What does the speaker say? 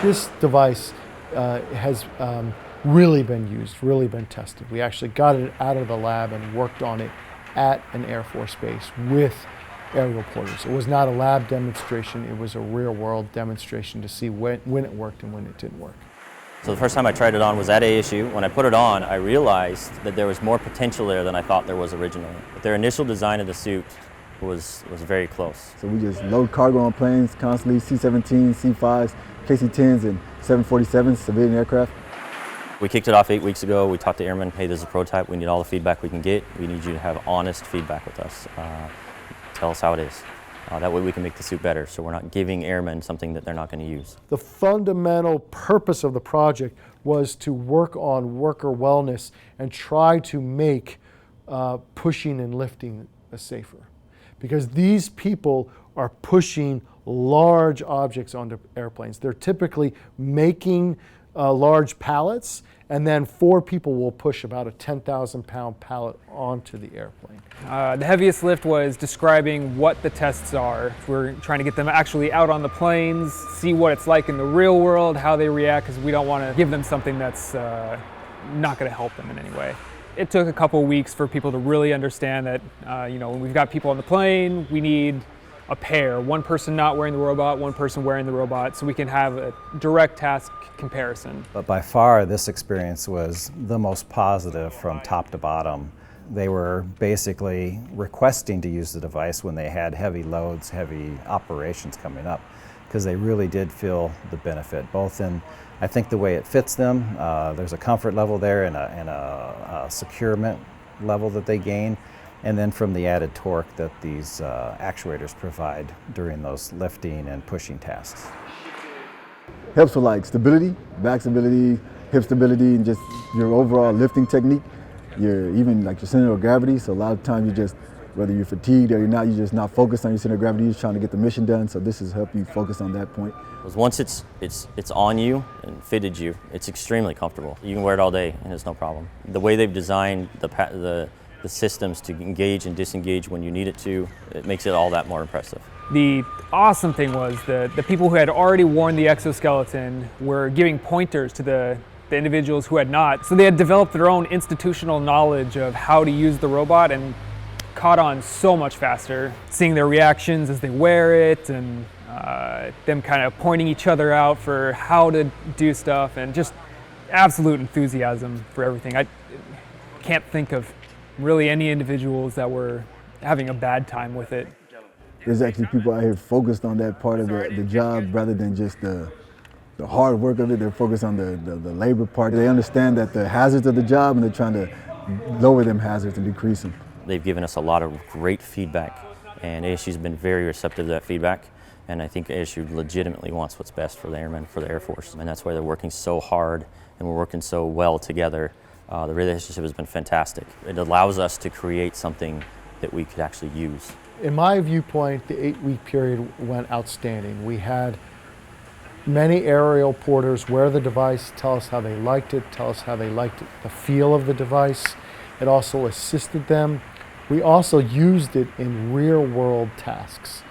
This device has really been used, really been tested. We actually got it out of the lab and worked on it at an Air Force base with aerial porters. It was not a lab demonstration, it was a real world demonstration to see when it worked and when it didn't work. So the first time I tried it on was at ASU. When I put it on, I realized that there was more potential there than I thought there was originally. But their initial design of the suit was very close. So we just load cargo on planes constantly, C-17s, C-5s, KC-10s, and 747s, civilian aircraft. We kicked it off 8 weeks ago. We talked to airmen, hey, this is a prototype. We need all the feedback we can get. We need you to have honest feedback with us. Tell us how it is. That way we can make the suit better, so we're not giving airmen something that they're not going to use. The fundamental purpose of the project was to work on worker wellness and try to make pushing and lifting safer. Because these people are pushing large objects onto airplanes. They're typically making large pallets, and then 4 people will push about a 10,000-pound pallet onto the airplane. The heaviest lift was describing what the tests are. We're trying to get them actually out on the planes, see what it's like in the real world, how they react, because we don't want to give them something that's not going to help them in any way. It took a couple weeks for people to really understand that, when we've got people on the plane, we need a pair, one person not wearing the robot, one person wearing the robot, so we can have a direct task comparison. But by far, this experience was the most positive from top to bottom. They were basically requesting to use the device when they had heavy loads, heavy operations coming up, because they really did feel the benefit, both in, I think, the way it fits them. There's a comfort level there and a securement level that they gain, and then from the added torque that these actuators provide during those lifting and pushing tasks. Helps with like stability, back stability, hip stability, and just your overall lifting technique. Even like your center of gravity, so a lot of times you just, whether you're fatigued or you're not, you're just not focused on your center of gravity, you're just trying to get the mission done, so this has helped you focus on that point. Once it's on you and fitted you, it's extremely comfortable. You can wear it all day and it's no problem. The way they've designed the systems to engage and disengage when you need it to, it makes it all that more impressive. The awesome thing was the people who had already worn the exoskeleton were giving pointers to the individuals who had not. So they had developed their own institutional knowledge of how to use the robot and caught on so much faster. Seeing their reactions as they wear it and them kind of pointing each other out for how to do stuff, and just absolute enthusiasm for everything. I can't think of really any individuals that were having a bad time with it. There's actually people out here focused on that part of the job rather than just the hard work of it. They're focused on the labor part. They understand that the hazards of the job, and they're trying to lower them hazards and decrease them. They've given us a lot of great feedback, and ASU's been very receptive to that feedback. And I think ASU legitimately wants what's best for the airmen, for the Air Force. And that's why they're working so hard and we're working so well together. The relationship has been fantastic. It allows us to create something that we could actually use. In my viewpoint, the 8-week period went outstanding. We had many aerial porters wear the device, tell us how they liked it, tell us how they liked it, the feel of the device. It also assisted them. We also used it in real-world tasks.